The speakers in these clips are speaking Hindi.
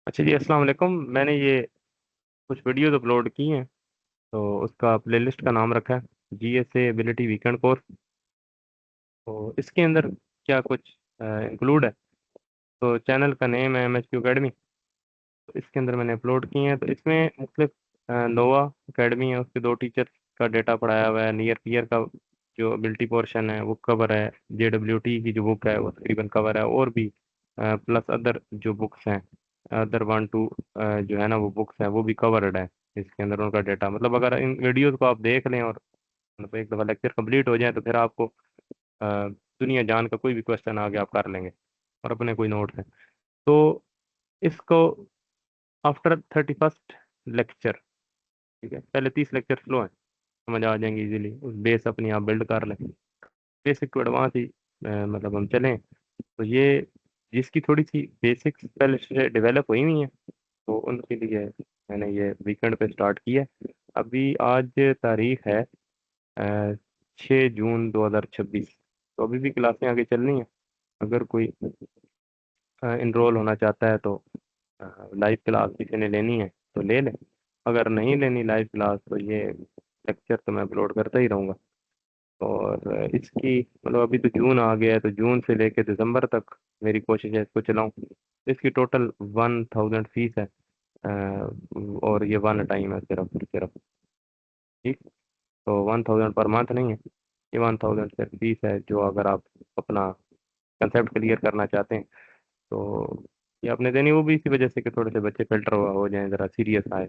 अच्छा जी, अस्सलाम वालेकुम। मैंने ये कुछ वीडियोस अपलोड की हैं, तो उसका प्लेलिस्ट का नाम रखा है जीएसए एबिलिटी वीकेंड कोर्स। तो इसके अंदर क्या कुछ इंक्लूड है? तो चैनल का नेम है MHQ अकेडमी। तो इसके अंदर मैंने अपलोड की हैं, तो इसमें मुख्तलिफ नोवा अकेडमी है, उसके 2 टीचर्स का डेटा पढ़ाया हुआ है। नियर पीयर का जो एबिलिटी पोर्शन है वो कवर है। JWT की जो बुक है वो तकरीबन कवर है, और भी प्लस अदर जो बुक्स हैं, अदर 1 2 जो है ना वो बुक्स हैं, वो भी कवर्ड है इसके अंदर उनका डेटा। मतलब अगर इन वीडियोस को आप देख लें और मतलब एक दफ़ा लेक्चर कंप्लीट हो जाए तो फिर आपको दुनिया जान का कोई भी क्वेश्चन आ गया आप कर लेंगे, और अपने कोई नोट्स हैं। तो इसको आफ्टर 31st लेक्चर, ठीक है, पहले 30 लेक्चर स्लो हैं, समझ आ जाएंगे इजीली। उस बेस अपनी आप बिल्ड कर लें, बेसिक टू एडवांस ही मतलब हम चलें। तो ये जिसकी थोड़ी सी बेसिक्स पहले से डेवलप हुई हुई हैं, तो उनके लिए मैंने ये वीकेंड पे स्टार्ट किया है। अभी आज तारीख है 6 जून 2026। तो अभी भी क्लासें आगे चल रही हैं। अगर कोई इनरोल होना चाहता है तो लाइव क्लास किसी ने लेनी है तो ले लें। अगर नहीं लेनी लाइव क्लास तो ये लेक्चर तो मैं अपलोड करता ही रहूँगा। और इसकी मतलब अभी तो जून आ गया है, तो जून से लेकर दिसंबर तक मेरी कोशिश है इसको चलाऊँ। इसकी टोटल 1000 फीस है, और ये वन टाइम है सिर्फ सिर्फ। ठीक। तो 1000 पर मंथ नहीं है, ये 1000 सिर्फ फीस है, जो अगर आप अपना कंसेप्ट क्लियर करना चाहते हैं तो ये आपने देनी। वो भी इसी वजह से कि थोड़े से बच्चे फिल्टर हुआ हो जाएं, ज़रा सीरियस आए।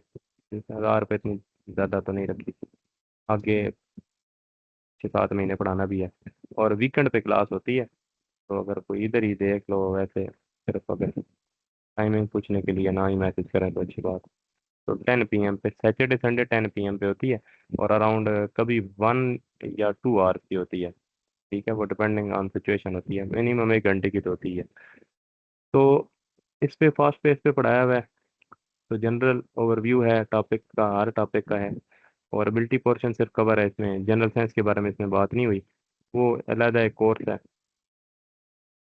1000 रुपये इतनी ज़्यादा तो नहीं रखी, आगे 6 7 महीने पढ़ाना भी है। और वीकेंड पे क्लास होती है, तो अगर कोई इधर ही देख लो वैसे, सिर्फ अगर टाइमिंग पूछने के लिए ना ही मैसेज करें तो अच्छी बात। तो 10 PM पे, सैटरडे संडे 10 PM पे होती है, और अराउंड कभी 1 या 2 आवर्स की होती है। ठीक है, वो डिपेंडिंग ऑन सिचुएशन होती है, मिनिमम 1 घंटे की तो होती है। तो इस पे फास्ट पेस पे पढ़ाया हुआ है। तो जनरल ओवरव्यू है टॉपिक का, हर टॉपिक का है। और एबिलिटी पोर्शन सिर्फ कवर है, इसमें जनरल साइंस के बारे में इसमें बात नहीं हुई। वो अलग एक कोर्स है,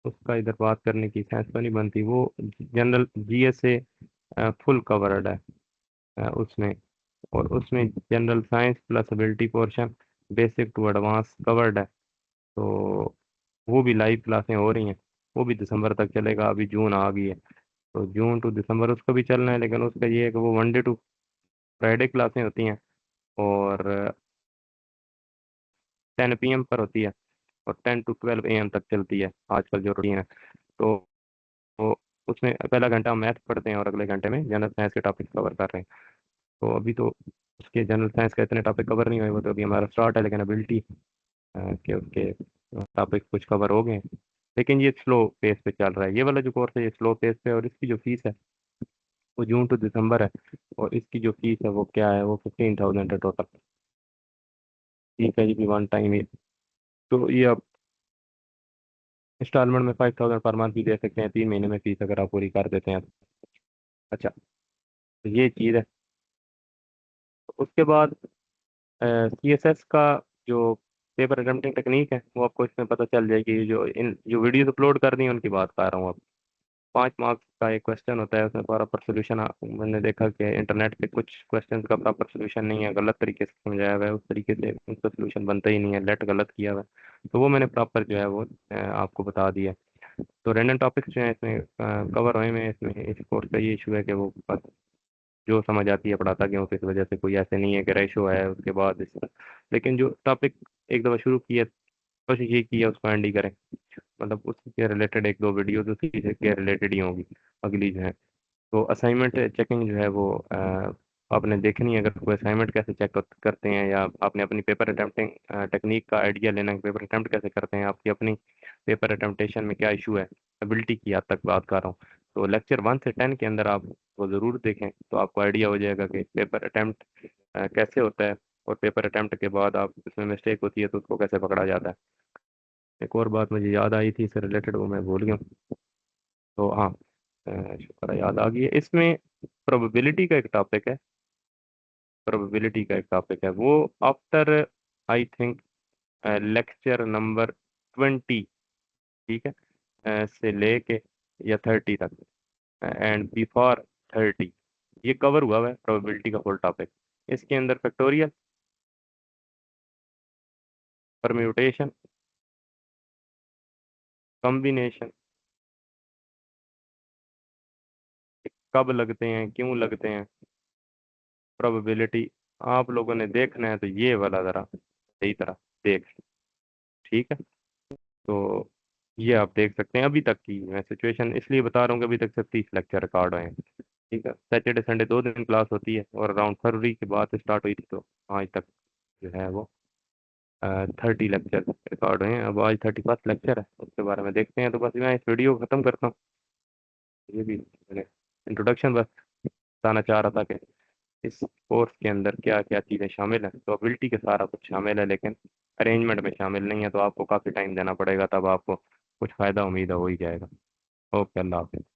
उसका इधर बात करने की सेंस तो नहीं बनती। वो जनरल जीएस से फुल कवर्ड है उसमें। और उसमें general science plus ability portion, basic to advance covered है। तो वो भी लाइव क्लासें हो रही हैं, वो भी दिसंबर तक चलेगा। अभी जून आ गई है, तो जून टू दिसंबर उसका भी चलना है। लेकिन उसका ये है कि वो वनडे टू फ्राइडे क्लासें होती हैं, और 10 PM पर होती है, और 10 to 12 AM तक चलती है आजकल जो रूटीन है। तो तो उसमें पहला घंटा हम मैथ पढ़ते हैं और अगले घंटे में जनरल साइंस के टॉपिक कवर कर रहे हैं। तो अभी तो उसके जनरल साइंस का इतने टॉपिक कवर नहीं हुए, वो तो अभी हमारा स्टार्ट है। लेकिन एबिलिटी के उसके टॉपिक कुछ कवर हो गए हैं। लेकिन ये स्लो पेस पे चल रहा है, ये वाला जो कोर्स है ये स्लो पेस पे है। और इसकी जो फीस है वो जून टू दिसंबर है। और इसकी जो फीस है वो क्या है, वो 15,000 है टोटल। ठीक है जी, वन टाइम ही। तो ये आप इंस्टॉलमेंट में 5000 पर मंथ भी दे सकते हैं, 3 महीने में फीस अगर आप पूरी कर देते हैं तो। अच्छा, तो ये चीज़ है। उसके बाद CSS का जो पेपर अटेम्प्टिंग टेक्निक है वो आपको इसमें पता चल जाएगी। जो इन जो वीडियोस अपलोड कर दी हैं उनकी बात कर रहा हूँ अब। 5 मार्क्स का एक क्वेश्चन होता है, उसमें प्रॉपर सोल्यूशन। मैंने देखा कि इंटरनेट पे कुछ क्वेश्चंस का प्रॉपर सोल्यूशन नहीं है, गलत तरीके से समझाया हुआ है, उस तरीके से उसका सोल्यूशन बनता ही नहीं है, लेट गलत किया हुआ है। तो वो मैंने प्रॉपर जो है वो आपको बता दिया। तो रैंडम टॉपिक्स जो है इसमें कवर हुए में। इसमें इस कोर्स का ये इशू है कि वो बस जो समझ आती है पढ़ाता गया हूँ, तो इस वजह से कोई ऐसे नहीं है कि रेशो है उसके बाद इस। लेकिन जो टॉपिक एक दफ़ा शुरू किया, कोशिश ये की है उसको एंड ही करें। मतलब उससे के रिलेटेड 1 2 वीडियोज उसी से के रिलेटेड ही होंगी अगली जो है। तो असाइनमेंट चेकिंग जो है वो आपने देखनी है। अगर कोई असाइनमेंट कैसे चेक करते हैं, या आपने अपनी पेपर अटेम्प्टिंग टेक्निक का आइडिया लेना है, पेपर अटेम्प्ट कैसे करते हैं, आपकी अपनी पेपर अटेम्प्टेशन में क्या इशू है, एबिलिटी की हद तक बात कर रहा हूँ। तो लेक्चर 1 से 10 के अंदर आप वो ज़रूर देखें, तो आपको आइडिया हो जाएगा कि पेपर अटेम्प्ट कैसे होता है। और पेपर अटेम्प्ट के बाद आप इसमें मिस्टेक होती है तो उसको कैसे पकड़ा जाता है। एक और बात मुझे याद आई थी इससे रिलेटेड, वो मैं भूल गया हूँ। तो हाँ, शुक्र है याद आ गई है। इसमें प्रोबेबिलिटी का एक टॉपिक है, प्रोबेबिलिटी का एक टॉपिक है वो after I think lecture number 20, ठीक है, से लेके या 30 तक, एंड बिफोर 30। ये कवर हुआ है प्रोबेबिलिटी का फुल टॉपिक। इसके अंदर फैक्टोरियल, परम्यूटेशन, कॉम्बिनेशन, कब लगते हैं, क्यों लगते हैं, प्रोबेबिलिटी। आप लोगों ने देखना है तो ये वाला ज़रा सही तरह देख, ठीक है। तो ये आप देख सकते हैं। अभी तक की मैं सिचुएशन इसलिए बता रहा हूँ कि अभी तक 30 लेक्चर रिकॉर्ड हुए हैं, ठीक है। सैटरडे संडे 2 दिन क्लास होती है और अराउंड फरवरी के बाद स्टार्ट हुई थी, तो आज तक जो है वो 30 लेक्चर रिकॉर्ड हुए हैं। अब आज 31st लेक्चर है, उसके बारे में देखते हैं। तो बस मैं इस वीडियो को ख़त्म करता हूँ। ये भी मैंने इंट्रोडक्शन बस बताना चाह रहा था कि इस कोर्स के अंदर क्या क्या चीज़ें शामिल हैं। तो एबिलिटी के सारा कुछ शामिल है, लेकिन अरेंजमेंट में शामिल नहीं है, तो आपको काफ़ी टाइम देना पड़ेगा, तब आपको कुछ फ़ायदा उम्मीद हो ही जाएगा। ओके, अल्लाह हाफिज़।